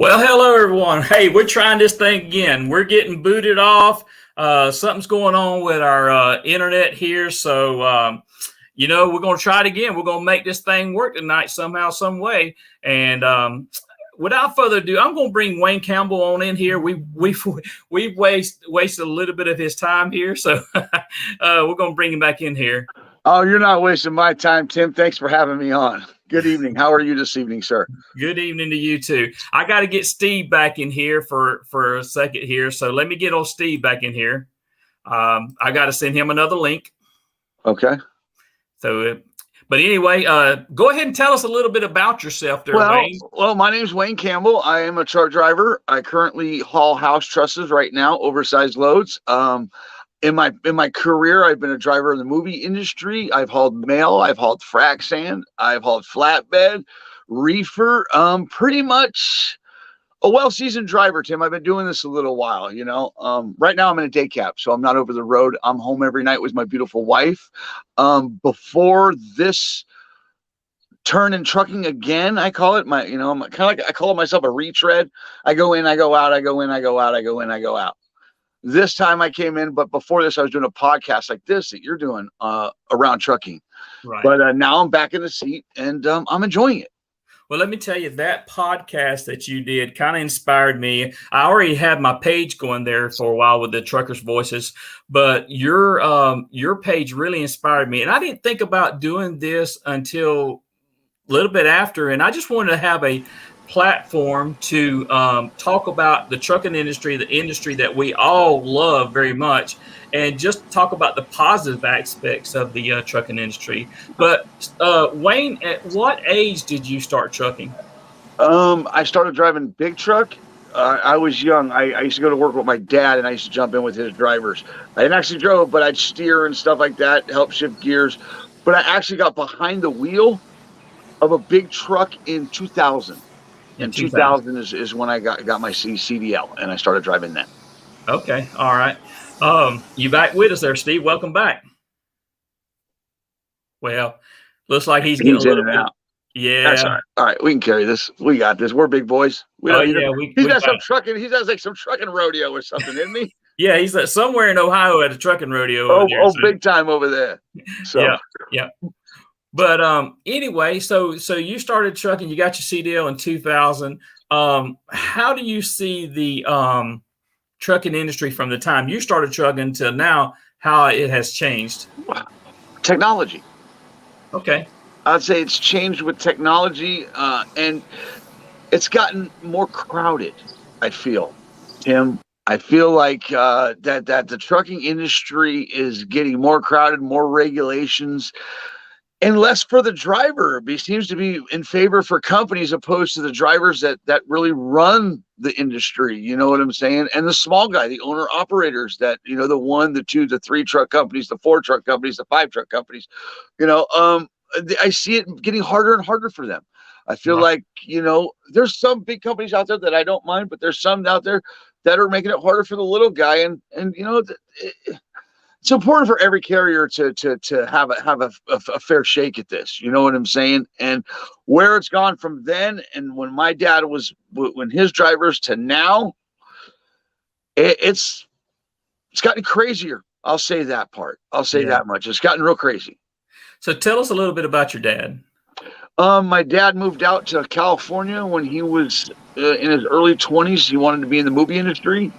Well, hello everyone. Hey, we're trying this thing again. We're getting booted off. Something's going on with our internet here, so we're going to try it again. We're going to make this thing work tonight somehow, some way. And without further ado, I'm going to bring Wayne Campbell on in here. We've wasted a little bit of his time here, so we're going to bring him back in here. Oh, you're not wasting my time, Tim. Thanks for having me on. Good evening. How are you this evening, sir? Good evening to you too. I got to get Steve back in here for a second here. So let me get old Steve back in here. I got to send him another link. Okay. So, but anyway, go ahead and tell us a little bit about yourself there, Wayne. Well, my name's Wayne Campbell. I am a truck driver. I currently haul house trusses right now, oversized loads. In my career, I've been a driver in the movie industry. I've hauled mail. I've hauled frac sand. I've hauled flatbed, reefer. Pretty much a well-seasoned driver, Tim. I've been doing this a little while, Right now I'm in a day cap, so I'm not over the road. I'm home every night with my beautiful wife. Before this turn in trucking again, I call it I'm kind of like, I call myself a retread. I go in, I go out, I go in, I go out, I go in, I go out. This time I came in, but before this, I was doing a podcast like this that you're doing around trucking. Right. But now I'm back in the seat and I'm enjoying it. Well, let me tell you, that podcast that you did kind of inspired me. I already had my page going there for a while with the Truckers Voices, but your page really inspired me. And I didn't think about doing this until a little bit after. And I just wanted to have a platform to talk about the trucking industry, the industry that we all love very much, and just talk about the positive aspects of the trucking industry. But Wayne, at what age did you start trucking? I started driving big truck. I was young. I used to go to work with my dad, and I used to jump in with his drivers. I didn't actually drove, but I'd steer and stuff like that, help shift gears. But I actually got behind the wheel of a big truck in 2000. In 2000 is when I got my CDL, and I started driving then. Okay. All right. You back with us there, Steve. Welcome back. Well, looks like he's getting a little bit out. Yeah. That's all right. All right. We can carry this. We got this. We're big boys. He got some trucking. He does like some trucking rodeo or something, isn't he? Yeah. He's somewhere in Ohio at a trucking rodeo. Big time over there. So. Yeah. But anyway, so you started trucking. You got your CDL in 2000. How do you see the trucking industry from the time you started trucking to now? How it has changed? Technology. Okay. I'd say it's changed with technology, and it's gotten more crowded. I feel, Tim. I feel like that the trucking industry is getting more crowded, more regulations. And less for the driver. It seems to be in favor for companies opposed to the drivers that really run the industry. You know what I'm saying? And the small guy, the owner operators that, the 1, the 2, the 3 truck companies, the 4 truck companies, the 5 truck companies, I see it getting harder and harder for them. I feel like, there's some big companies out there that I don't mind, but there's some out there that are making it harder for the little guy. And it's important for every carrier to have a fair shake at this. You know what I'm saying? And where it's gone from then and when my dad when his drivers to now, it's gotten crazier. I'll say that part. I'll say that much. It's gotten real crazy. So tell us a little bit about your dad. My dad moved out to California when he was in his early 20s. He wanted to be in the movie industry.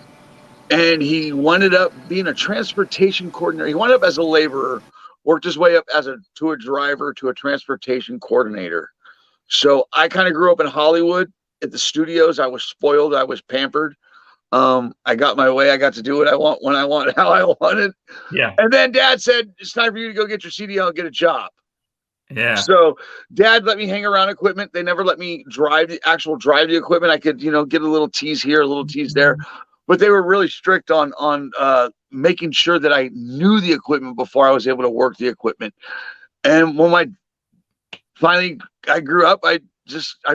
And he wound up being a transportation coordinator. He wound up as a laborer, worked his way up to a driver to a transportation coordinator. So I kind of grew up in Hollywood at the studios. I was spoiled. I was pampered. I got my way. I got to do what I want, when I want, how I wanted. Yeah. And then Dad said, it's time for you to go get your CDL and get a job. Yeah. So Dad let me hang around equipment. They never let me drive the equipment. I could, get a little tease here, a little tease there. But they were really strict on making sure that I knew the equipment before I was able to work the equipment. And when I grew up, I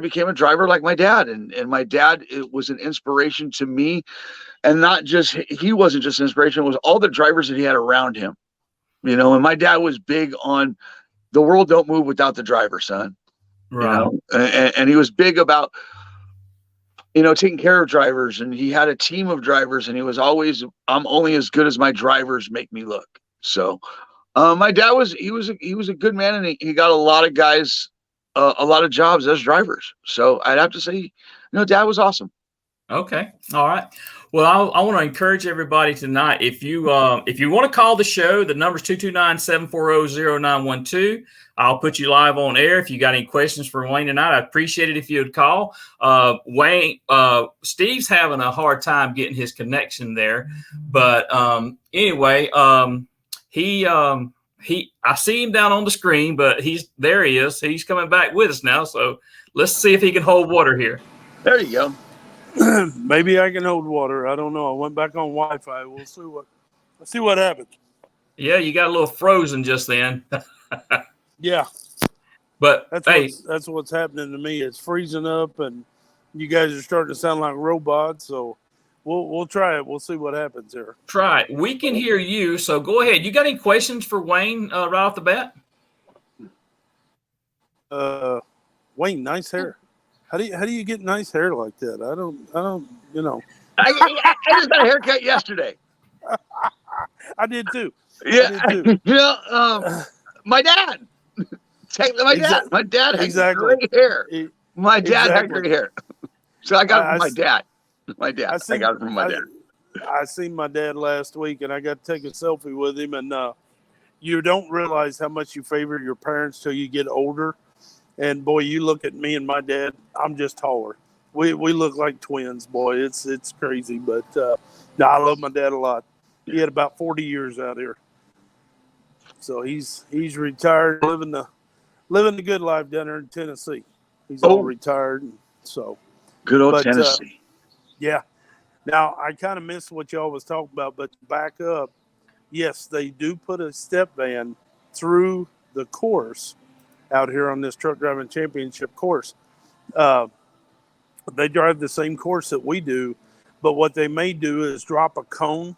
became a driver like my dad. And my dad, it was an inspiration to me. And not just, he wasn't just an inspiration, it was all the drivers that he had around him. And my dad was big on the world don't move without the driver, son. Right. And he was big about, taking care of drivers, and he had a team of drivers, and he was always, I'm only as good as my drivers make me look. So my dad was a good man, and he got a lot of guys a lot of jobs as drivers. So I'd have to say, Dad was awesome. Okay. All right. Well, I want to encourage everybody tonight. If you want to call the show, the number's 229-740-0912. I'll put you live on air. If you got any questions for Wayne tonight, I'd appreciate it if you would call. Wayne, Steve's having a hard time getting his connection there, but anyway, I see him down on the screen, but he is. He's coming back with us now. So let's see if he can hold water here. There you go. Maybe I can hold water. I don't know. I went back on Wi-Fi. We'll see what happens. Yeah, you got a little frozen just then. Yeah, but that's what's happening to me. It's freezing up, and you guys are starting to sound like robots. So we'll try it. We'll see what happens here. Try it. We can hear you. So go ahead. You got any questions for Wayne right off the bat? Wayne, nice hair. How do you get nice hair like that? I don't. I just got a haircut yesterday. I did too. Yeah. My dad. My dad had great hair. My dad had great hair. So I got it from my dad. I got it from my dad. I seen my dad last week, and I got to take a selfie with him. And you don't realize how much you favor your parents till you get older. And boy, you look at me and my dad, I'm just taller. We look like twins, boy. It's crazy. But no, I love my dad a lot. He had about 40 years out here. So he's retired, living the good life down there in Tennessee. He's all retired. So good old Tennessee. Yeah. Now I kind of missed what y'all was talking about, but to back up, yes, they do put a step van through the course out here on this truck driving championship course. They drive the same course that we do, but what they may do is drop a cone.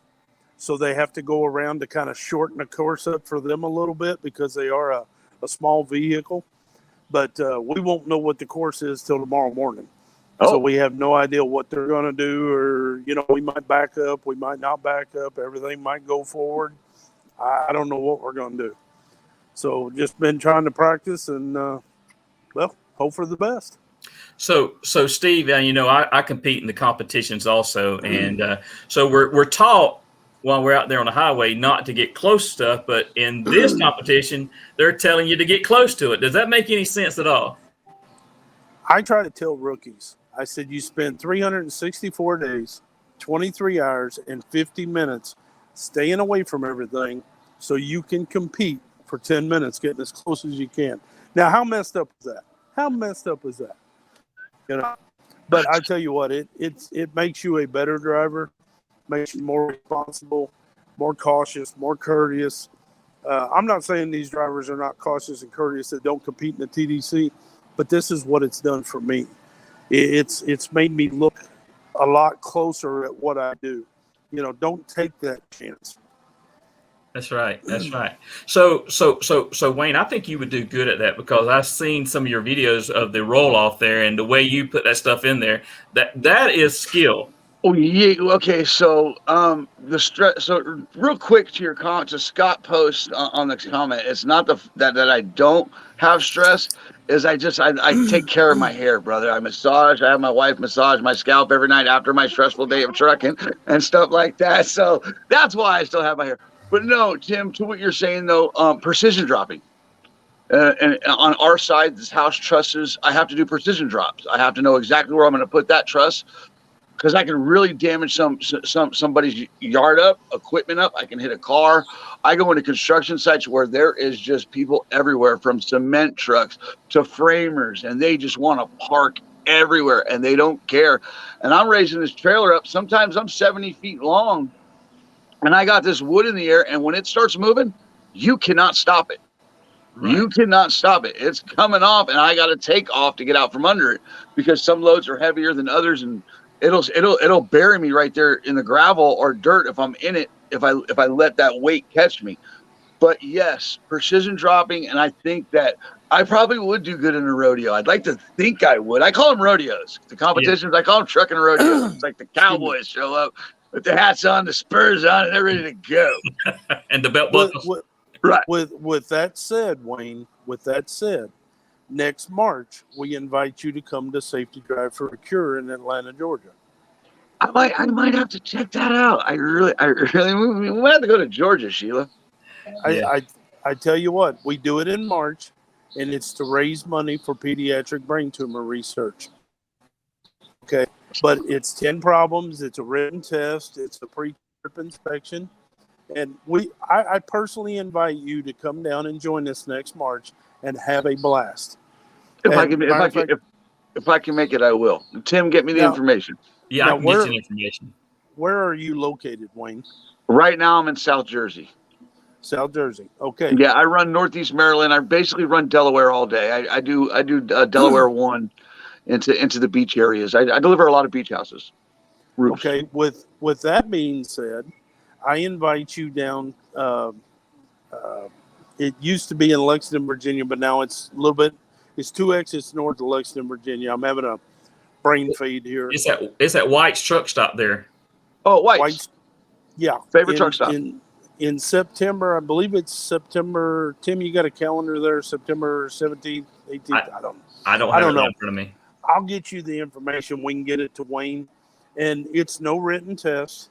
So they have to go around to kind of shorten the course up for them a little bit because they are a small vehicle. But we won't know what the course is till tomorrow morning. Oh. So we have no idea what they're going to do, or, we might back up. We might not back up. Everything might go forward. I don't know what we're going to do. So just been trying to practice and, hope for the best. So Steve, I compete in the competitions also. And so we're taught while we're out there on the highway not to get close to stuff. But in this competition, they're telling you to get close to it. Does that make any sense at all? I try to tell rookies. I said, you spend 364 days, 23 hours, and 50 minutes staying away from everything so you can compete for 10 minutes, getting as close as you can. Now, how messed up is that? But I tell you what, it makes you a better driver, makes you more responsible, more cautious, more courteous. I'm not saying these drivers are not cautious and courteous that don't compete in the TDC, but this is what it's done for me. It's made me look a lot closer at what I do. Don't take that chance. That's right. So Wayne, I think you would do good at that because I've seen some of your videos of the roll off there and the way you put that stuff in there. That is skill. Oh yeah. Okay. So the stress. So real quick to your comment, to Scott post on the comment. It's not that I don't have stress. Is I take care of my hair, brother. I have my wife massage my scalp every night after my stressful day of trucking and stuff like that. So that's why I still have my hair. But no, Tim, to what you're saying though, precision dropping. And on our side, this house trusses, I have to do precision drops. I have to know exactly where I'm going to put that truss because I can really damage somebody's yard up, equipment up. I can hit a car. I go into construction sites where there is just people everywhere, from cement trucks to framers, and they just want to park everywhere and they don't care. And I'm raising this trailer up. Sometimes I'm 70 feet long. And I got this wood in the air, and when it starts moving, you cannot stop it. Right. You cannot stop it. It's coming off, and I got to take off to get out from under it because some loads are heavier than others, and it'll bury me right there in the gravel or dirt if I'm in it. If I let that weight catch me, But yes, precision dropping, and I think that I probably would do good in a rodeo. I'd like to think I would. I call them rodeos. The competitions, I call them trucking rodeos. It's like the cowboys show up with the hats on, the spurs on, and they're ready to go. And the belt buckles. Right. With that said, Wayne, with that said, next March, we invite you to come to Safety Drive for a Cure in Atlanta, Georgia. I might have to check that out. I really, we might have to go to Georgia, Sheila. I tell you what, we do it in March, and it's to raise money for pediatric brain tumor research. Okay, but it's 10 problems. It's a written test. It's a pre-trip inspection, and I personally invite you to come down and join us next March and have a blast. If I can make it, I will. Tim, get me the information. Yeah, I can get you the information. Where are you located, Wayne? Right now, I'm in South Jersey. South Jersey. Okay. Yeah, I run Northeast Maryland. I basically run Delaware all day. I do Delaware 1 into the beach areas. I deliver a lot of beach houses. Roofs. Okay. With that being said, I invite you down. It used to be in Lexington, Virginia, but now it's a little bit. It's 2 exits north of Lexington, Virginia. I'm having a brain fade here. It's at White's truck stop there. Oh, White's. Yeah. Favorite truck stop. In September, I believe it's September. Tim, you got a calendar there? September 17th, 18th. I don't have it in front of me. I'll get you the information. We can get it to Wayne, and it's no written test.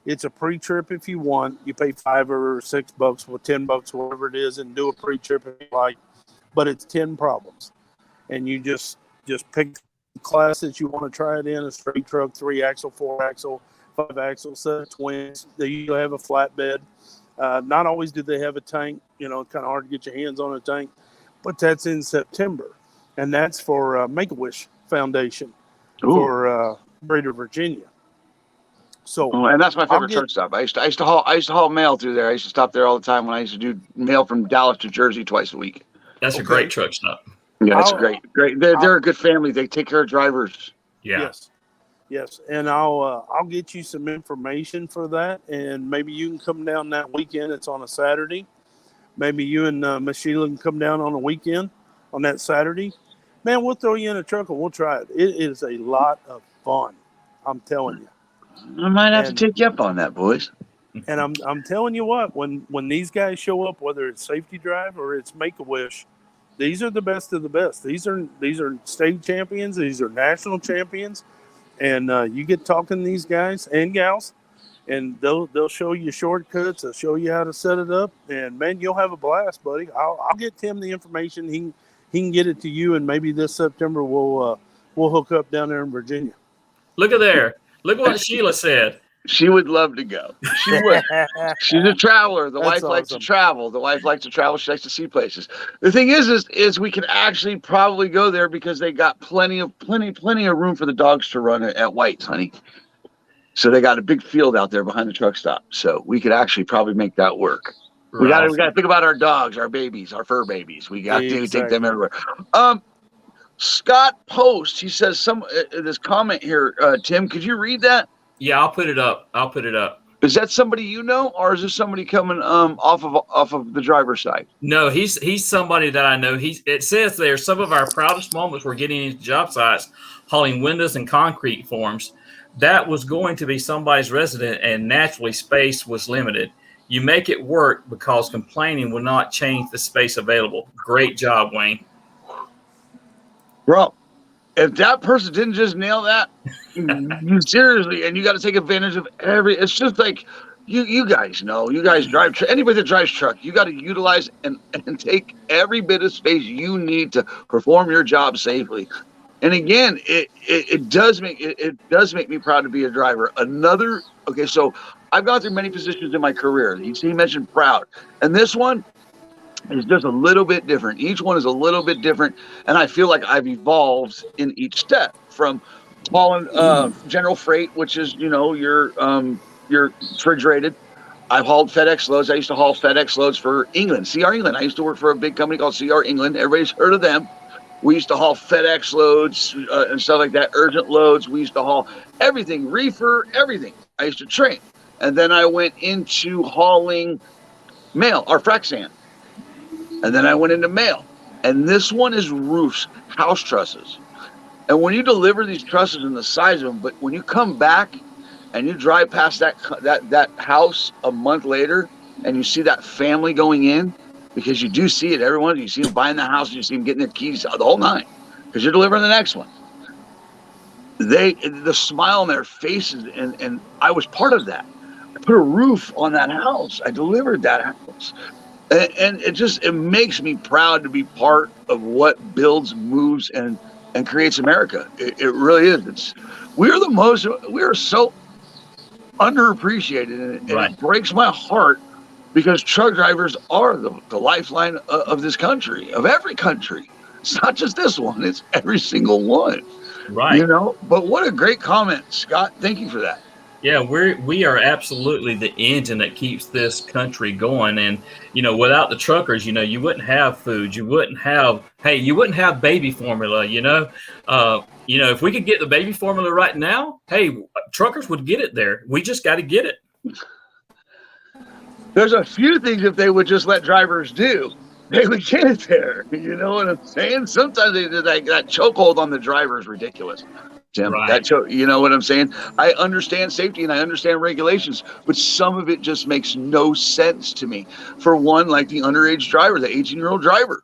It's a pre-trip if you want. You pay $5 or $6 or $10, whatever it is, and do a pre-trip if you like. But it's 10 problems, and you just pick the class that you want to try it in: a straight truck, 3-axle, 4-axle, 5-axle, set of twins. They usually have a flatbed. Not always do they have a tank. It's kind of hard to get your hands on a tank, but that's in September, and that's for Make-A-Wish Foundation for Greater Virginia. So, and that's my favorite truck stop. I used to haul mail through there. I used to stop there all the time when I used to do mail from Dallas to Jersey twice a week. That's a great truck stop. Yeah, it's great. They're a good family. They take care of drivers. Yeah. Yes, and I'll get you some information for that, and maybe you can come down that weekend. It's on a Saturday. Maybe you and Miss Sheila can come down on a weekend on that Saturday. Man, we'll throw you in a truck and we'll try it. It is a lot of fun. I'm telling you. I might have to take you up on that, boys. And I'm telling you what, when these guys show up, whether it's Safety Drive or it's Make-A-Wish, these are the best of the best. These are state champions. These are national champions. And you get talking to these guys and gals, and they'll show you shortcuts. They'll show you how to set it up, and man, you'll have a blast, buddy. I'll get Tim the information. He can get it to you, and maybe this September we'll hook up down there in Virginia. Look at there. Look what Sheila said. She would love to go. She would. She's a traveler. The wife likes to travel. The wife likes to travel. She likes to see places. The thing is we can actually probably go there because they got plenty of room for the dogs to run at White's, honey. So they got a big field out there behind the truck stop. So we could actually probably make that work. We got to think about our dogs, our babies, our fur babies. We got to take them everywhere. Scott Post, he says this comment here. Tim, could you read that? Yeah, I'll put it up. Is that somebody you know, or is this somebody coming off of the driver's side? No, he's somebody that I know. It says there some of our proudest moments were getting into job sites, hauling windows and concrete forms. That was going to be somebody's resident, and naturally space was limited. You make it work because complaining will not change the space available. Great job, Wayne. Bro, if that person didn't just nail that, seriously, and you got to take advantage of it's just like you guys know, you guys drive, anybody that drives truck, you got to utilize and take every bit of space you need to perform your job safely. And again, it does make me proud to be a driver. So I've gone through many positions in my career. He mentioned proud, and this one is just a little bit different. Each one is a little bit different, and I feel like I've evolved in each step from hauling general freight, which is your refrigerated. I've hauled FedEx loads. I used to haul FedEx loads for England, CR England. I used to work for a big company called CR England. Everybody's heard of them. We used to haul FedEx loads and stuff like that, urgent loads. We used to haul everything, reefer, everything. I used to train. And then I went into hauling mail or frac sand. And then I went into mail. And this one is roofs, house trusses. And when you deliver these trusses and the size of them, but when you come back and you drive past that house a month later and you see that family going in, because you do see it, everyone, you see them buying the house, you see them getting their keys, the whole nine, because you're delivering the next one. The smile on their faces, and I was part of that. I put a roof on that house. I delivered that house. And it makes me proud to be part of what builds, moves, and creates America. It really is. We are so underappreciated, and Right. it breaks my heart because truck drivers are the lifeline of this country, of every country. It's not just this one, it's every single one. Right. You know, but what a great comment, Scott. Thank you for that. Yeah, we are absolutely the engine that keeps this country going. And, you know, without the truckers, you know, you wouldn't have food. You wouldn't have baby formula, you know. If we could get the baby formula right now, hey, truckers would get it there. We just got to get it. There's a few things if they would just let drivers do, they would get it there. You know what I'm saying? Sometimes that chokehold on the driver is ridiculous. Tim, Right. you know what I'm saying? I understand safety and I understand regulations, but some of it just makes no sense to me. For one, like the underage driver, the 18-year-old driver.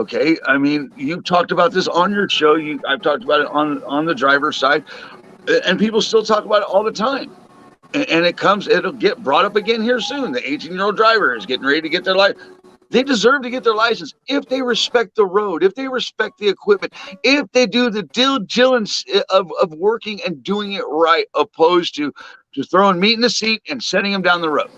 Okay, I mean, you talked about this on your show. I've talked about it on the driver's side, and people still talk about it all the time. And it'll get brought up again here soon. The 18-year-old driver is getting ready to get their license. They deserve to get their license if they respect the road, if they respect the equipment, if they do the diligence of working and doing it right, opposed to just throwing meat in the seat and sending them down the road.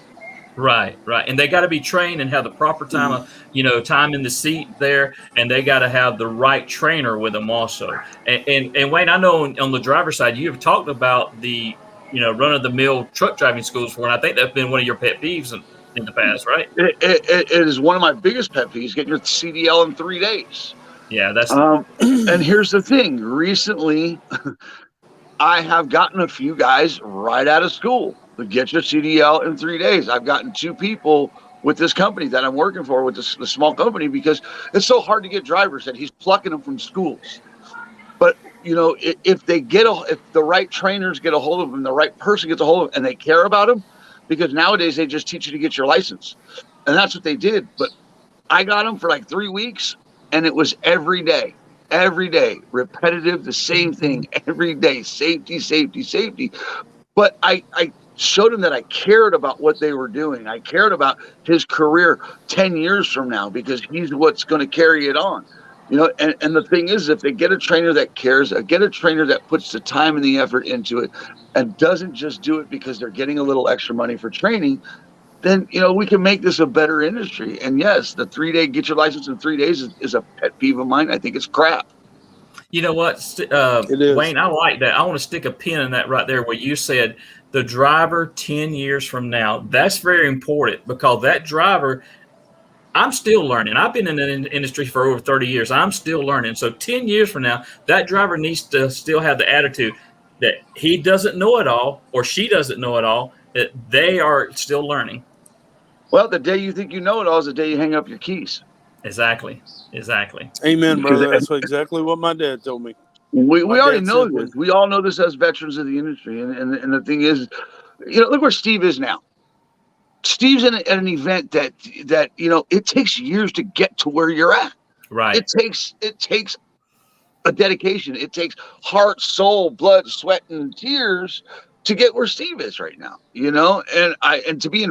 Right. And they got to be trained and have the proper time in the seat there, and they got to have the right trainer with them also. And Wayne, I know on the driver's side, you have talked about the run-of-the-mill truck driving schools for, and I think that's been one of your pet peeves in the past, right? It is one of my biggest pet peeves, getting your CDL in 3 days. Yeah, that's and here's the thing. Recently, I have gotten a few guys right out of school to get your CDL in 3 days. I've gotten 2 people with this company that I'm working for, with the small company, because it's so hard to get drivers that he's plucking them from schools. But if the right trainers get a hold of them, the right person gets a hold of them, and they care about them, because nowadays they just teach you to get your license, and that's what they did. But I got them for like 3 weeks, and it was every day, repetitive, the same thing every day, safety. But I showed him that I cared about what they were doing. I cared about his career 10 years from now, because he's what's going to carry it on. And the thing is, if they get a trainer that cares, get a trainer that puts the time and the effort into it and doesn't just do it because they're getting a little extra money for training, then, we can make this a better industry. And yes, the 3-day get your license in 3 days is a pet peeve of mine. I think it's crap. You know what, It is. Wayne, I like that. I want to stick a pin in that right there where you said the driver 10 years from now. That's very important, because that driver, I'm still learning. I've been in the industry for over 30 years. I'm still learning. So 10 years from now, that driver needs to still have the attitude that he doesn't know it all, or she doesn't know it all, that they are still learning. Well, the day you think you know it all is the day you hang up your keys. Exactly. Amen, brother. That's exactly what my dad told me. We already dad know said this. We all know this as veterans of the industry. And the thing is, look where Steve is now. Steve's at an event that it takes years to get to where you're at. Right. It takes a dedication. It takes heart, soul, blood, sweat, and tears to get where Steve is right now. And to be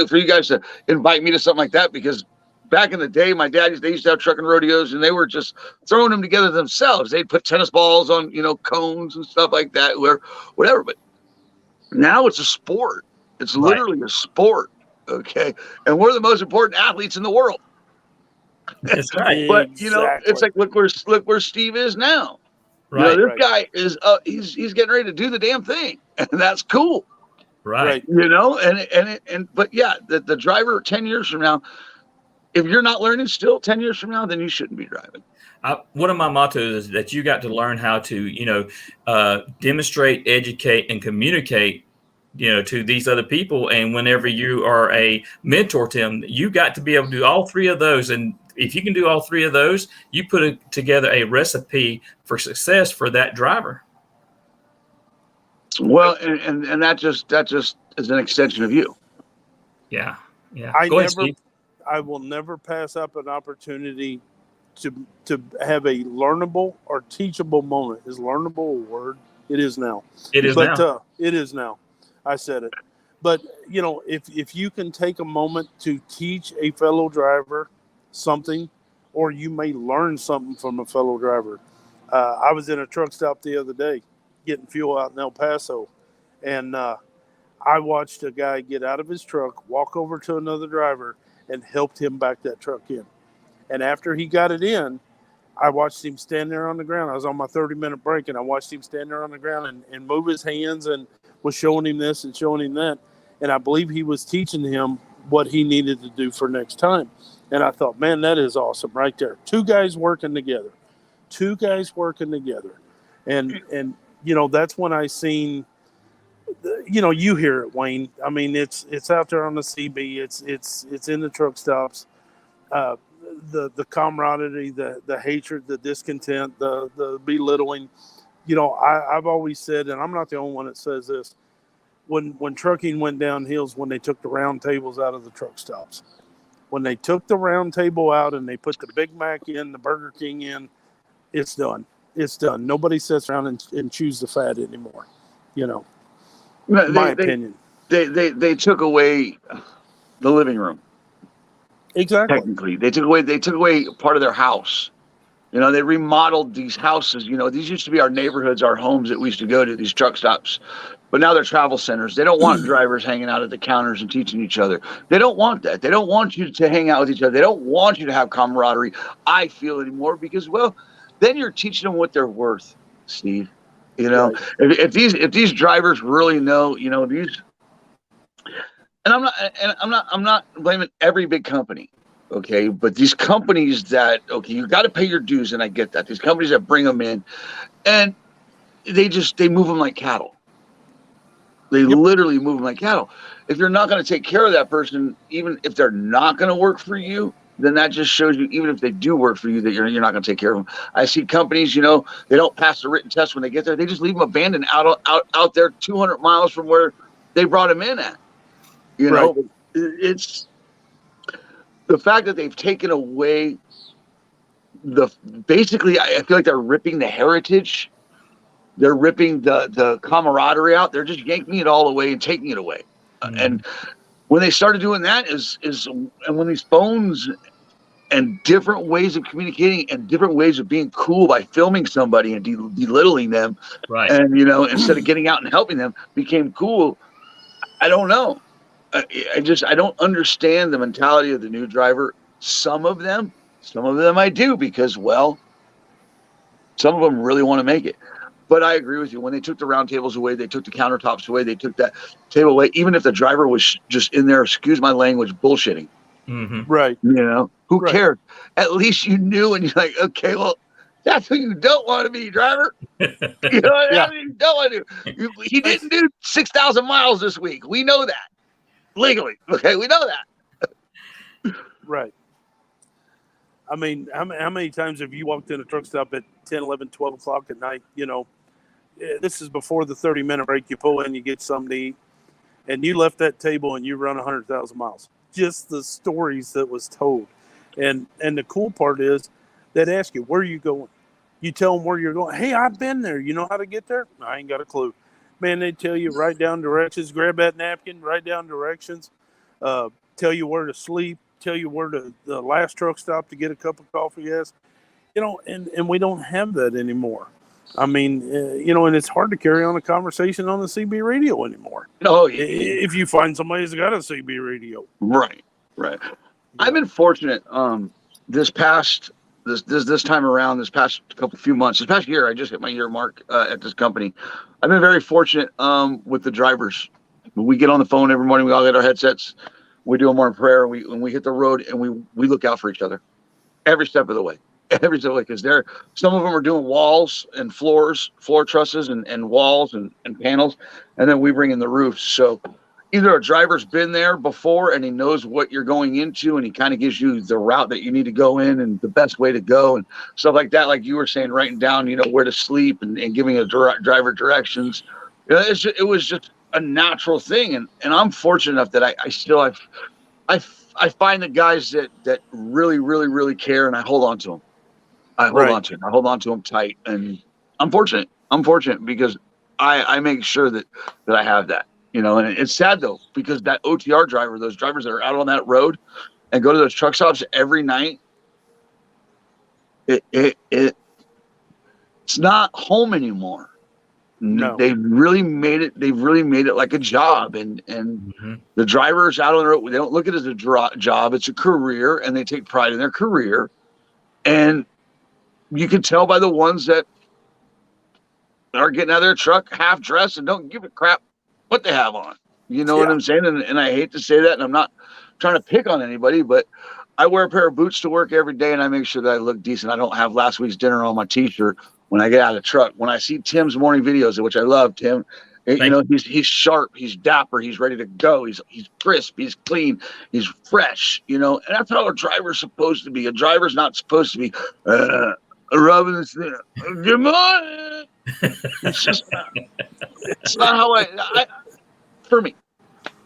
for you guys to invite me to something like that, because back in the day, my dad they used to have trucking rodeos, and they were just throwing them together themselves. They'd put tennis balls on cones and stuff like that, whatever. But now it's a sport. It's literally a sport, okay? And we're the most important athletes in the world. That's right. But Exactly. it's like look where Steve is now. Right. This guy is he's getting ready to do the damn thing, and that's cool. Right. But yeah, the driver 10 years from now, if you're not learning still 10 years from now, then you shouldn't be driving. One of my mottos is that you got to learn how to, demonstrate, educate, and communicate to these other people. And whenever you are a mentor to them, you got to be able to do all three of those. And if you can do all three of those, you put together a recipe for success for that driver. Well, and that just is an extension of you. Yeah. I will never pass up an opportunity to have a learnable or teachable moment. Is learnable a word? It is now. It is now. It is now. I said it. But, if you can take a moment to teach a fellow driver something, or you may learn something from a fellow driver. I was in a truck stop the other day getting fuel out in El Paso, and I watched a guy get out of his truck, walk over to another driver, and helped him back that truck in. And after he got it in, I watched him stand there on the ground. I was on my 30-minute break, and I watched him stand there on the ground and move his hands and was showing him this and showing him that. And I believe he was teaching him what he needed to do for next time. And I thought, man, that is awesome right there. Two guys working together. And that's when I seen, you hear it, Wayne. I mean, it's out there on the CB. It's in the truck stops. The camaraderie, the hatred, the discontent, the belittling. I've always said, and I'm not the only one that says this, when trucking went downhill is when they took the round tables out of the truck stops. When they took the round table out and they put the Big Mac in, the Burger King in, it's done. It's done. Nobody sits around and chews the fat anymore. My opinion. They took away the living room. Exactly. Technically, they took away part of their house. They remodeled these houses. These used to be our neighborhoods, our homes that we used to go to, these truck stops. But now they're travel centers. They don't want drivers hanging out at the counters and teaching each other. They don't want that. They don't want you to hang out with each other. They don't want you to have camaraderie, I feel, anymore, because, well, then you're teaching them what they're worth, Steve. Right. If these drivers really know, these, and I'm not blaming every big company, okay, but these companies that, okay, you got to pay your dues, and I get that. These companies that bring them in, and they move them like cattle. They literally move them like cattle. If you're not going to take care of that person, even if they're not going to work for you, then that just shows you, even if they do work for you, that you're not going to take care of them. I see companies, they don't pass the written test when they get there. They just leave them abandoned out there 200 miles from where they brought them in at. Right. It's the fact that they've taken away basically, I feel like they're ripping the heritage. They're ripping the camaraderie out. They're just yanking it all away and taking it away. Mm-hmm. And when they started doing that and when these phones and different ways of communicating and different ways of being cool by filming somebody and belittling them, right? And instead of getting out and helping them, became cool. I don't know. I don't understand the mentality of the new driver. Some of them I do, because, well, some of them really want to make it. But I agree with you. When they took the round tables away, they took the countertops away, they took that table away, even if the driver was just in there, excuse my language, bullshitting. Mm-hmm. Right. Who cared? At least you knew, and you're like, okay, well, that's who you don't want to be, driver. You don't want to do. He didn't do 6,000 miles this week. We know that. Legally. Okay, we know that. Right. I mean, how many times have you walked in a truck stop at 10, 11, 12 o'clock at night? This is before the 30-minute break. You pull in, you get something to eat, and you left that table and you run 100,000 miles. Just the stories that was told. And the cool part is they'd ask you, where are you going? You tell them where you're going. Hey, I've been there. You know how to get there? I ain't got a clue. Man, they tell you, write down directions, grab that napkin, write down directions, tell you where to sleep, tell you where the last truck stop to get a cup of coffee is. And we don't have that anymore. I mean, and it's hard to carry on a conversation on the CB radio anymore. Oh, yeah. If you find somebody who's got a CB radio. Right. Yeah. I've been fortunate this time around, this past few months, this past year, I just hit my year mark at this company. I've been very fortunate with the drivers. We get on the phone every morning, we all get our headsets, we do a morning prayer, and we hit the road, and we look out for each other every step of the way. every single way, because some of them are doing walls and floor trusses and walls and panels, and then we bring in the roofs. So either a driver's been there before and he knows what you're going into, and he kind of gives you the route that you need to go in and the best way to go and stuff like that. Like you were saying, writing down, where to sleep and giving a driver directions. It was just a natural thing, and I'm fortunate enough that I find the guys that really, really, really care, and I hold on to them. I hold on to them tight, and I'm fortunate. Because I make sure that I have that, and it's sad though, because that OTR driver, those drivers that are out on that road and go to those truck stops every night, it's not home anymore. No. They've really made it like a job, and the drivers out on the road, they don't look at it as a job. It's a career, and they take pride in their career. And you can tell by the ones that are getting out of their truck half dressed and don't give a crap what they have on. You know what I'm saying? And I hate to say that, and I'm not trying to pick on anybody, but I wear a pair of boots to work every day, and I make sure that I look decent. I don't have last week's dinner on my t-shirt when I get out of the truck. When I see Tim's morning videos, which I love, Tim, he's sharp, he's dapper, he's ready to go, he's crisp, he's clean, he's fresh, and that's how a driver's supposed to be. A driver's not supposed to be rubbing this thing. Good morning. It's just it's not how I for me.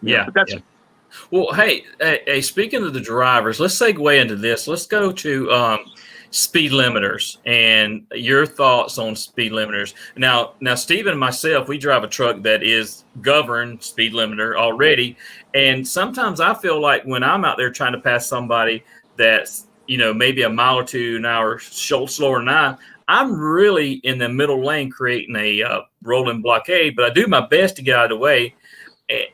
Yeah. But that's it. Well, hey, speaking of the drivers, let's segue into this. Let's go to speed limiters and your thoughts on speed limiters. Now, Stephen and myself, we drive a truck that is governed speed limiter already. And sometimes I feel like when I'm out there trying to pass somebody that's, maybe a mile or 2 an hour slower than I'm really in the middle lane creating a rolling blockade, but I do my best to get out of the way.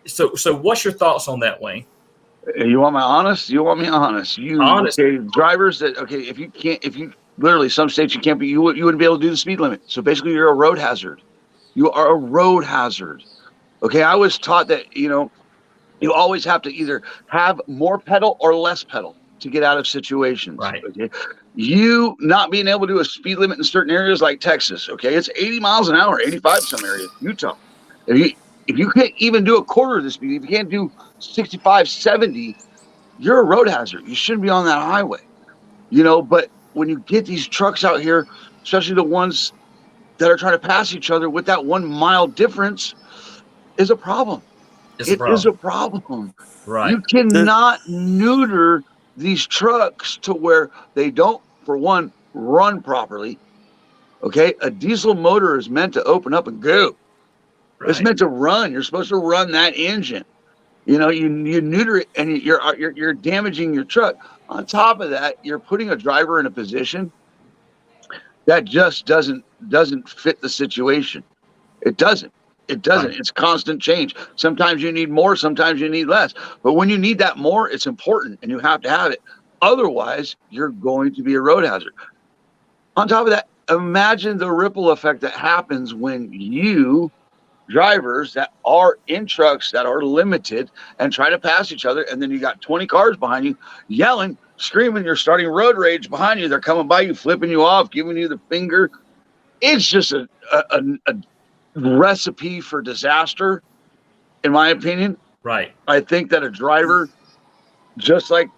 So what's your thoughts on that, Wayne? You want me honest? Honest. Okay, drivers if you literally, some states you can't be, you wouldn't be able to do the speed limit. So basically you're a road hazard. You are a road hazard. Okay. I was taught that, you always have to either have more pedal or less pedal to get out of situations. Right. Okay. You not being able to do a speed limit in certain areas like Texas. Okay. It's 80 miles an hour, 85 some areas, Utah. If you can't even do a quarter of the speed, if you can't do 65, 70, you're a road hazard. You shouldn't be on that highway, but when you get these trucks out here, especially the ones that are trying to pass each other with that 1 mile difference, is a problem. It is a problem. Right. You cannot neuter these trucks to where they don't, for one, run properly. Okay. A diesel motor is meant to open up and go. Right. It's meant to run. You're supposed to run that engine. You neuter it, and you're damaging your truck. On top of that, you're putting a driver in a position that just doesn't fit the situation. It doesn't. Right. It's constant change. Sometimes you need more, sometimes you need less. But when you need that more, it's important, and you have to have it. Otherwise, you're going to be a road hazard. On top of that, imagine the ripple effect that happens when you drivers that are in trucks that are limited and try to pass each other, and then you got 20 cars behind you yelling, screaming, you're starting road rage behind you. They're coming by you, flipping you off, giving you the finger. It's just a recipe for disaster, in my opinion. Right. I think that a driver, just like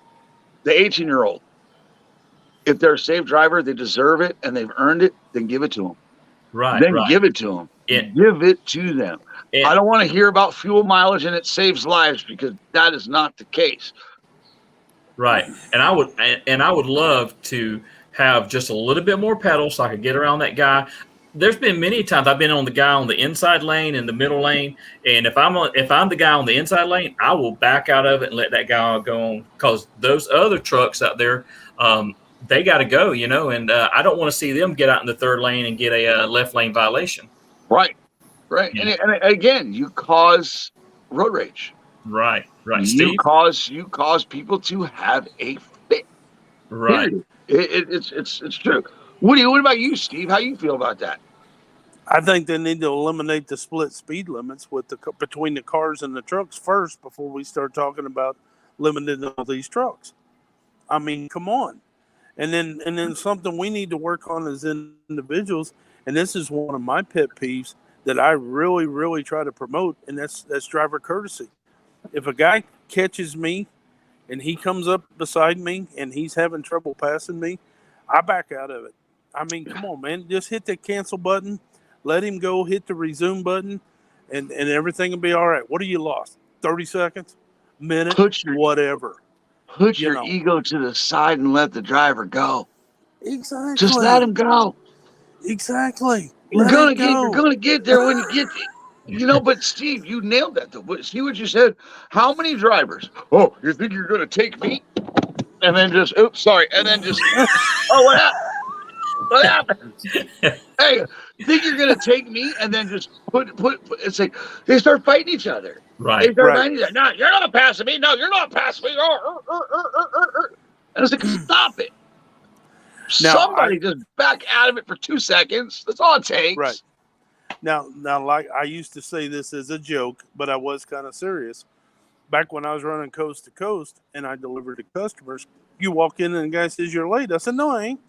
the 18-year-old, if they're a safe driver, they deserve it and they've earned it, then give it to them. Right. Then give it to them. Give it to them. I don't want to hear about fuel mileage and it saves lives, because that is not the case. Right. And I would love to have just a little bit more pedal so I could get around that guy. There's been many times I've been on the guy on the inside lane and the middle lane, and if I'm the guy on the inside lane, I will back out of it and let that guy go on, because those other trucks out there, they got to go, and I don't want to see them get out in the third lane and get a left lane violation. Right. Yeah. And again, you cause road rage. Right. You Steve? cause people to have a fit. Right. It's true. What about you, Steve? How you feel about that? I think they need to eliminate the split speed limits between the cars and the trucks first before we start talking about limiting all these trucks. I mean, come on. And then something we need to work on as individuals, and this is one of my pet peeves that I really, really try to promote, and that's driver courtesy. If a guy catches me and he comes up beside me and he's having trouble passing me, I back out of it. I mean, come on, man. Just hit the cancel button, let him go, hit the resume button, and everything will be all right. What are you lost? 30 seconds? Minute? Whatever. Put your ego to the side and let the driver go. Exactly. Just let him go. Exactly. You're gonna get there when you get there. But Steve, you nailed that though. But see what you said? How many drivers? Oh, you think you're gonna take me? And then just and then just oh, what happened? What happened? Hey, you think you're gonna take me and then just put it's like they start fighting each other. Right. They start fighting each other. No, you're not passing me. No, you're not passing me. And it's like, stop it. Now, somebody just back out of it for 2 seconds. That's all it takes. Right. Now, like I used to say this as a joke, but I was kind of serious. Back when I was running coast to coast and I delivered to customers, you walk in and the guy says, "You're late." I said, "No, I ain't."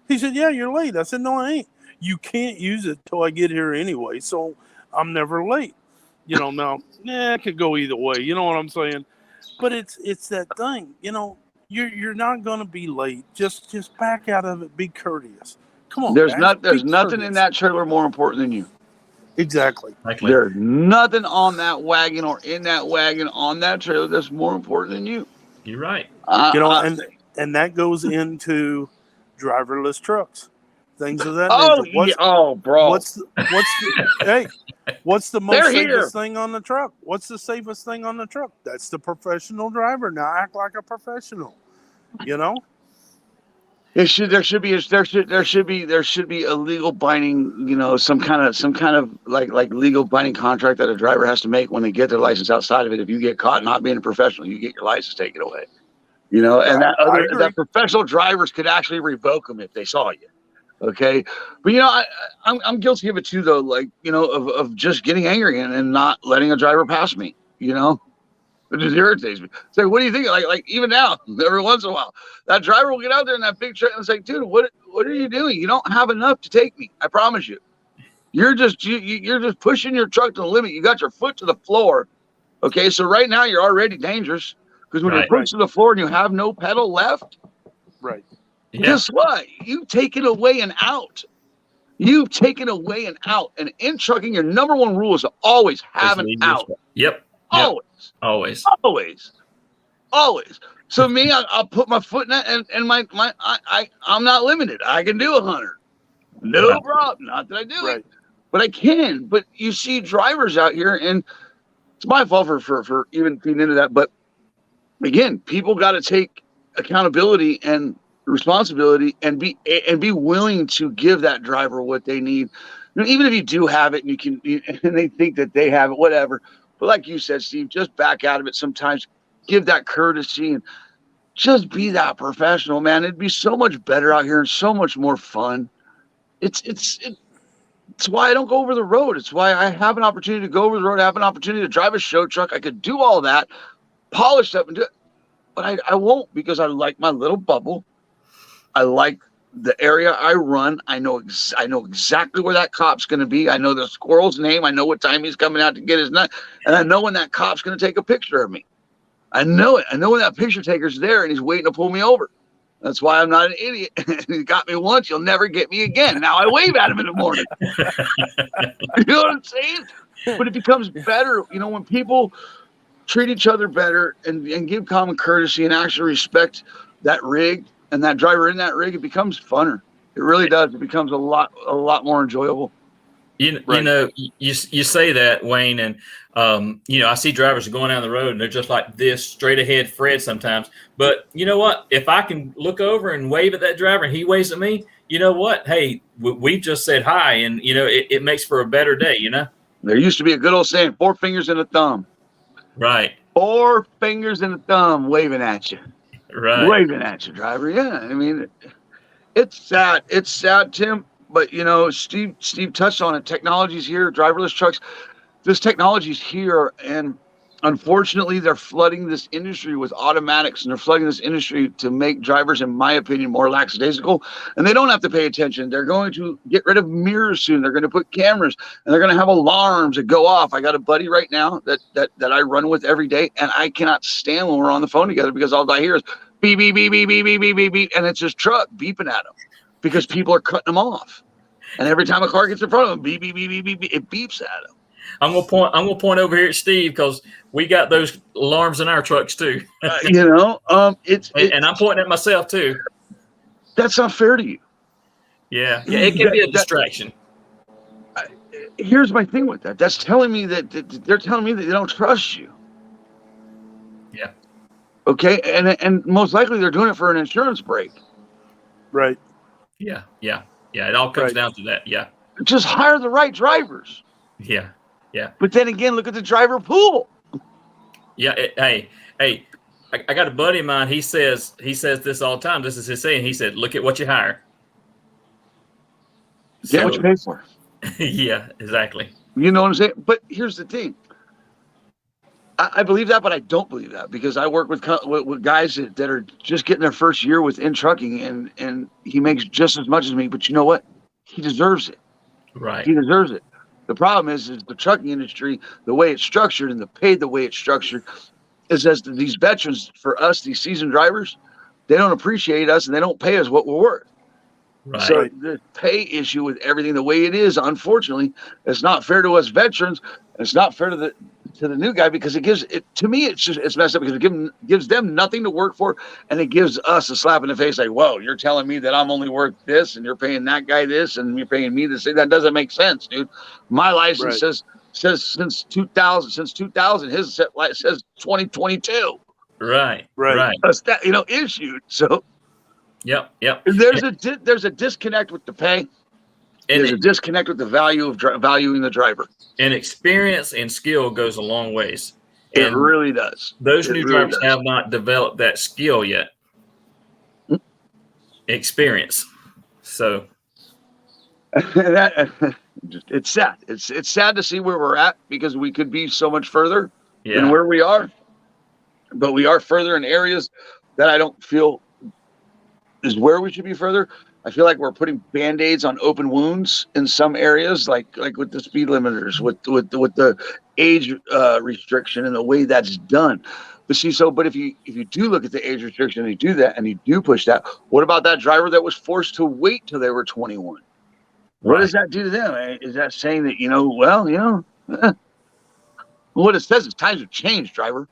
He said, "Yeah, you're late." I said, "No, I ain't. You can't use it till I get here anyway, so I'm never late." Now, it could go either way. You know what I'm saying? But it's that thing. You're not going to be late. Just back out of it. Be courteous. Come on. There's nothing in that trailer more important than you. Exactly. There's nothing on that wagon or in that wagon on that trailer that's more important than you. You're right. And that goes into driverless trucks, things of that nature. Bro. What's the most safest thing on the truck? What's the safest thing on the truck? That's the professional driver. Now act like a professional. There should be a legal binding, some kind of like legal binding contract that a driver has to make when they get their license. Outside of it, if you get caught not being a professional, you get your license taken away. And that professional drivers could actually revoke them if they saw you. Okay, but I'm guilty of it too, though. Of just getting angry and not letting a driver pass me. It just irritates me. It's like, what do you think? Like even now, every once in a while, that driver will get out there in that big truck and it's like, dude, what are you doing? You don't have enough to take me. I promise you. You're just pushing your truck to the limit. You got your foot to the floor. Okay, so right now you're already dangerous because when your foot's to the floor and you have no pedal left, right? Yeah. Guess what? You've taken away an out. You've taken away an out. And in trucking, your number one rule is to always have an out. Yep. Always. So me, I'll put my foot in that, and I'm not limited. I can do 100. No problem. Not that I do it, but I can. But you see drivers out here, and it's my fault for even feeding into that. But again, people got to take accountability and responsibility and be willing to give that driver what they need. Even if you do have it and they think that they have it, whatever. But like you said, Steve, just back out of it sometimes. Give that courtesy and just be that professional, man. It'd be so much better out here and so much more fun. It's why I don't go over the road. It's why I have an opportunity to go over the road. I have an opportunity to drive a show truck. I could do all that, polish up and do it. But I won't because I like my little bubble. I like the area I run. I know exactly where that cop's going to be. I know the squirrel's name. I know what time he's coming out to get his nut. And I know when that cop's going to take a picture of me. I know it. I know when that picture taker's there and he's waiting to pull me over. That's why I'm not an idiot. He got me once. You'll never get me again. Now I wave at him in the morning. You know what I'm saying? But it becomes better, when people treat each other better and give common courtesy and actually respect that rig and that driver in that rig, it becomes funner. It really does. It becomes a lot more enjoyable. You say that, Wayne, and I see drivers going down the road and they're just like this straight ahead Fred sometimes. But you know what? If I can look over and wave at that driver and he waves at me, you know what? Hey, we've just said hi, and it makes for a better day. There used to be a good old saying: 4 fingers and a thumb. Right. 4 fingers and a thumb waving at you. Right. Waving at you, driver. Yeah, I mean, it's sad. It's sad, Tim. But Steve touched on it. Technology's here. Driverless trucks. This technology's here, and Unfortunately, they're flooding this industry with automatics, and they're flooding this industry to make drivers, in my opinion, more lackadaisical. And they don't have to pay attention. They're going to get rid of mirrors soon. They're going to put cameras, and they're going to have alarms that go off. I got a buddy right now that I run with every day, and I cannot stand when we're on the phone together because all I hear is beep, beep, beep, beep, beep, beep, beep, beep, beep, and it's his truck beeping at him because people are cutting him off. And every time a car gets in front of him, beep, beep, beep, beep, beep, beep, it beeps at him. I'm gonna point over here at Steve because we got those alarms in our trucks too. And I'm pointing at myself too. That's not fair to you. Yeah, it can be a distraction. Here's my thing with that. That's telling me that they're telling me that they don't trust you. Yeah. Okay, and most likely they're doing it for an insurance break. Right. Yeah. It all comes down to that. Yeah. Just hire the right drivers. Yeah. But then again, look at the driver pool. Yeah. Hey, I got a buddy of mine. He says this all the time. This is his saying. He said, "Look at what you hire." Get what you pay for. Yeah, exactly. You know what I'm saying? But here's the thing. I believe that, but I don't believe that because I work with guys that are just getting their first year within trucking, and he makes just as much as me. But you know what? He deserves it. Right. He deserves it. The problem is the trucking industry, the way it's structured and the pay, the way it's structured, is as these veterans, for us, these seasoned drivers, they don't appreciate us and they don't pay us what we're worth. Right. So the pay issue with everything the way it is, unfortunately, it's not fair to us veterans. It's not fair to the new guy because it gives it to me. It's messed up because it gives them nothing to work for, and it gives us a slap in the face. Like, whoa, you're telling me that I'm only worth this, and you're paying that guy this, and you're paying me this. That doesn't make sense, dude. My license says since 2000, his says 2022. Right. That's that issued. So. Yep. There's a disconnect with the pay. There's a disconnect with the value of valuing the driver. And experience and skill goes a long ways. It really does. Those new drivers have not developed that skill yet. Experience. So it's sad. It's sad to see where we're at because we could be so much further than where we are. But we are further in areas that I don't feel is where we should be further. I feel like we're putting band-aids on open wounds in some areas, like with the speed limiters, with the age restriction and the way that's done. But if you do look at the age restriction and you do that and you do push that, what about that driver that was forced to wait till they were 21? What does that do to them? Is that saying that what it says is times have changed, driver.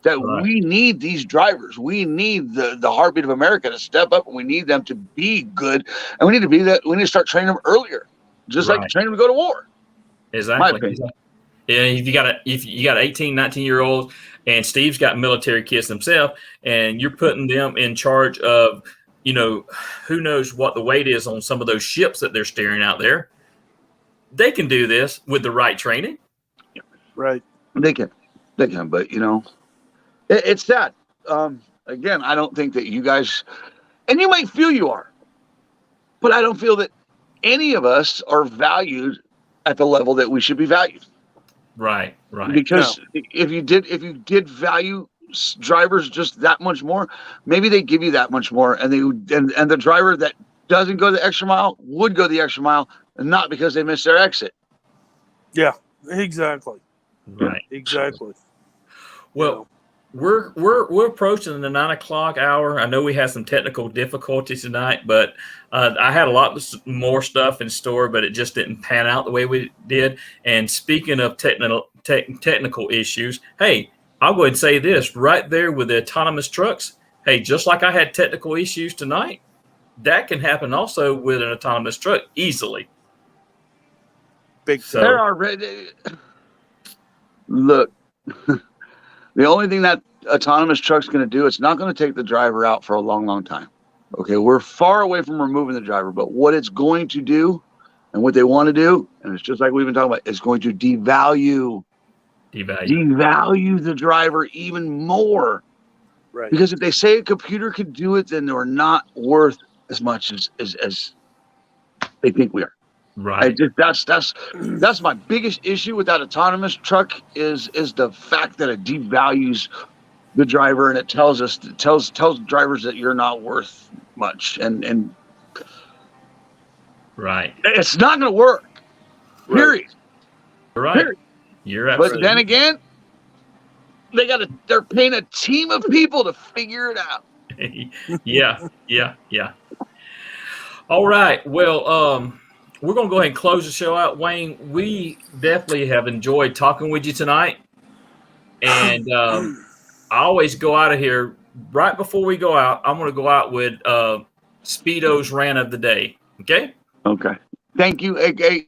That we need these drivers. We need the heartbeat of America to step up, and we need them to be good. And we need to start training them earlier, just like training them to go to war. Exactly. Yeah, if you got 18, 19-year-olds, and Steve's got military kids himself, and you're putting them in charge of, who knows what the weight is on some of those ships that they're steering out there. They can do this with the right training. Right. They can, but it's sad. Again, I don't think that you guys, and you might feel you are, but I don't feel that any of us are valued at the level that we should be valued. Right. Because if you did value drivers just that much more, maybe they give you that much more, and the driver that doesn't go the extra mile would go the extra mile, and not because they missed their exit. Yeah, exactly. Right. Exactly. Well. We're approaching the 9 o'clock hour. I know we had some technical difficulties tonight, but I had a lot more stuff in store, but it just didn't pan out the way we did. And speaking of technical issues, hey, I'll go ahead and say this right there with the autonomous trucks. Hey, just like I had technical issues tonight, that can happen also with an autonomous truck easily. There are look. The only thing that autonomous truck's going to do, it's not going to take the driver out for a long, long time. Okay, we're far away from removing the driver, but what it's going to do and what they want to do, and it's just like we've been talking about, it's going to devalue the driver even more. Right. Because if they say a computer could do it, then they're not worth as much as they think we are. Right. That's my biggest issue with that autonomous truck is the fact that it devalues the driver, and it tells drivers that you're not worth much, and Right. it's not going to work. Period. Right. Period. You're absolutely. But then again, they're paying a team of people to figure it out. Yeah. All right. Well, we're going to go ahead and close the show out. Wayne, we definitely have enjoyed talking with you tonight. And I always go out of here right before we go out. I'm going to go out with Speedo's rant of the day. Okay? Okay. Thank you, AK.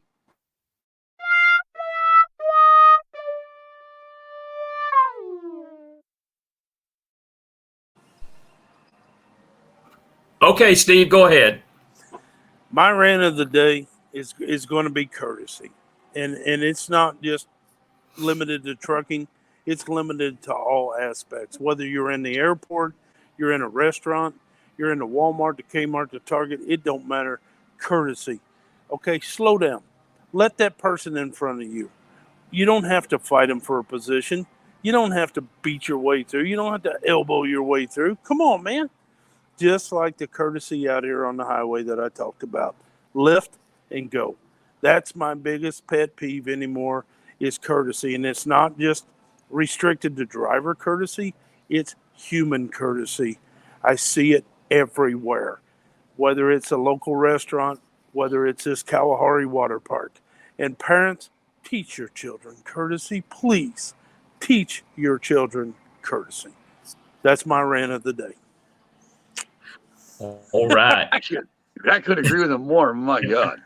Okay, Steve, go ahead. My rant of the day is going to be courtesy, and it's not just limited to trucking. It's limited to all aspects. Whether you're in the airport, you're in a restaurant, you're in the Walmart, the Kmart, the Target, it don't matter. Courtesy. Okay, slow down. Let that person in front of you. You don't have to fight them for a position. You don't have to beat your way through. You don't have to elbow your way through. Come on, man. Just like the courtesy out here on the highway that I talked about. Lift and go. That's my biggest pet peeve anymore is courtesy. And it's not just restricted to driver courtesy. It's human courtesy. I see it everywhere. Whether it's a local restaurant, whether it's this Kalahari water park. And parents, teach your children courtesy. Please teach your children courtesy. That's my rant of the day. All right. I could agree with him more. My God.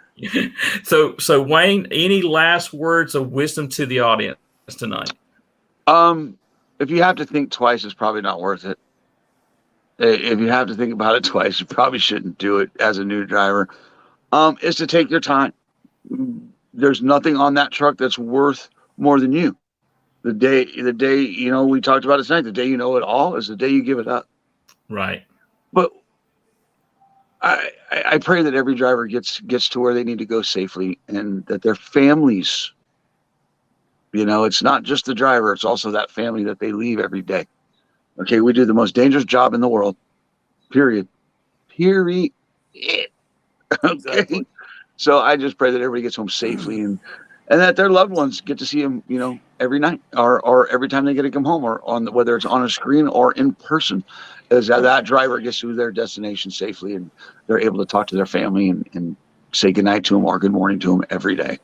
So Wayne, any last words of wisdom to the audience tonight? If you have to think twice, it's probably not worth it. If you have to think about it twice, you probably shouldn't do it as a new driver. Is to take your time. There's nothing on that truck that's worth more than you. The day, we talked about it tonight, the day you know it all is the day you give it up. Right. But I pray that every driver gets to where they need to go safely, and that their families, it's not just the driver, it's also that family that they leave every day. Okay, we do the most dangerous job in the world. Period. Okay. Exactly. So I just pray that everybody gets home safely, and that their loved ones get to see them, every night or every time they get to come home, or whether it's on a screen or in person, is that driver gets to their destination safely, and they're able to talk to their family and say goodnight to them or good morning to them every day.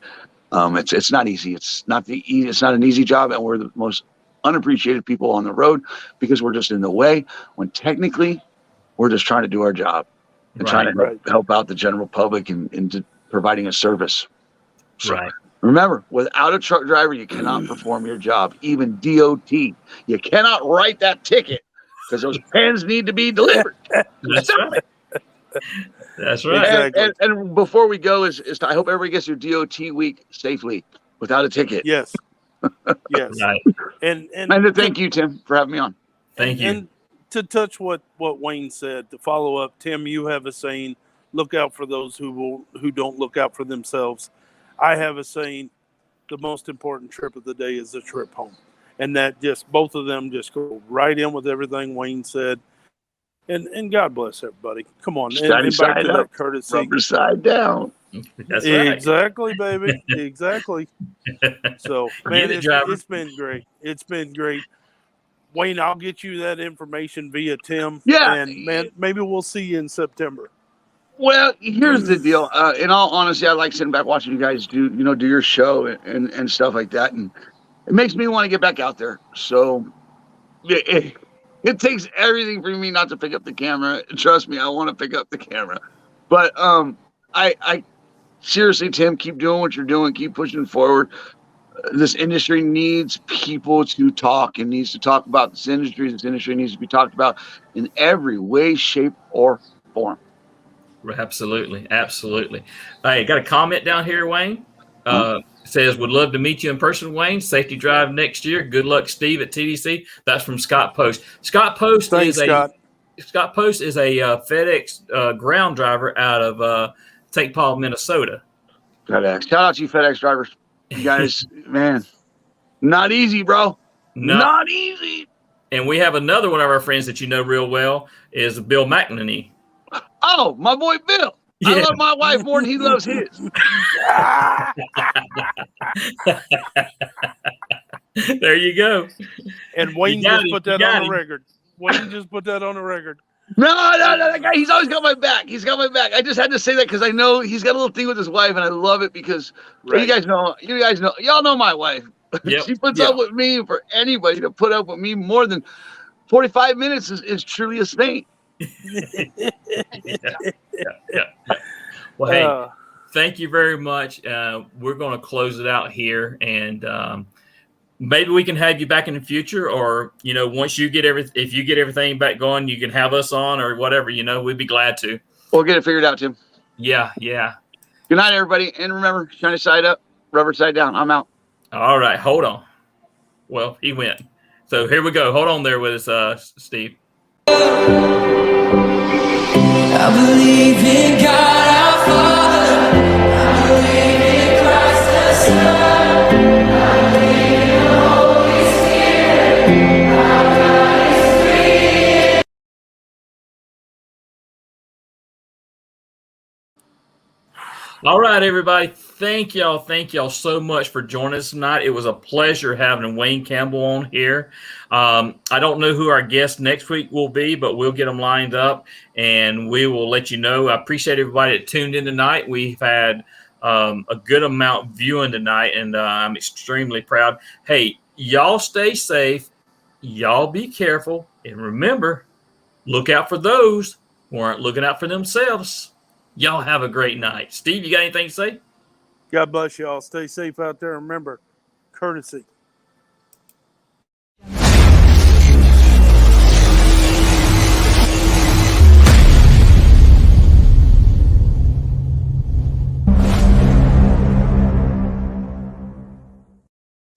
It's not easy. It's not an easy job, and we're the most unappreciated people on the road because we're just in the way, when technically we're just trying to do our job and trying to help out the general public and providing a service. So, right. Remember, without a truck driver, you cannot perform your job. Even DOT, you cannot write that ticket because those pens need to be delivered. That's right. That's right. Exactly. And before we go, I hope everybody gets your DOT week safely without a ticket. Yes. Yes. Right. And to thank you, Tim, for having me on. Thank you. And to touch what Wayne said, to follow up, Tim, you have a saying, look out for those who don't look out for themselves. I have a saying, the most important trip of the day is the trip home. And that both of them just go right in with everything Wayne said. And God bless everybody. Come on. And back to that courtesy. Rubber side down. That's right. Exactly, baby. Exactly. So, man, it's been great. It's been great. Wayne, I'll get you that information via Tim. Yeah. And, man, maybe we'll see you in September. Well, here's the deal. In all honesty, I like sitting back watching you guys do your show and stuff like that. And it makes me want to get back out there. So it takes everything for me not to pick up the camera. Trust me, I want to pick up the camera. But I seriously, Tim, keep doing what you're doing. Keep pushing forward. This industry needs people to talk and needs to talk about this industry. This industry needs to be talked about in every way, shape, or form. Absolutely. Hey, got a comment down here, Wayne. Says, would love to meet you in person, Wayne. Safety drive next year. Good luck, Steve, at TDC. That's from Scott Post. Scott Post is a FedEx ground driver out of St. Paul, Minnesota. FedEx. Shout out to you FedEx drivers. You guys, man, not easy, bro. No. Not easy. And we have another one of our friends that you know real well is Bill McNamee. Oh, my boy Bill. Yeah. I love my wife more than he loves his. There you go. And Wayne You got just him. put You that got on the him. record. Wayne just put that on the record. No, that guy, he's always got my back. He's got my back. I just had to say that because I know he's got a little thing with his wife, and I love it because Right. you guys know, y'all know my wife. Yep. She puts Yep. up with me. For anybody to put up with me more than 45 minutes is truly a saint. Yeah. Well, hey, thank you very much. We're going to close it out here, and maybe we can have you back in the future, or once you get if you get everything back going, you can have us on or whatever. We'd be glad to. We'll get it figured out, Tim. Yeah. Good night, everybody, and remember, shiny side up, rubber side down. I'm out. All right, hold on. Well, he went. So here we go. Hold on there with us, Steve. I believe in God our Father. I believe in Christ the Son. I believe in the Holy Spirit. Our God is three. All right, everybody. Thank y'all so much for joining us tonight. It was a pleasure having Wayne Campbell on here. I don't know who our guest next week will be, but we'll get them lined up and we will let you know. I appreciate everybody that tuned in tonight. We've had a good amount viewing tonight, and I'm extremely proud. Hey, y'all stay safe. Y'all be careful. And remember, look out for those who aren't looking out for themselves. Y'all have a great night. Steve, you got anything to say? God bless y'all. Stay safe out there. Remember, courtesy.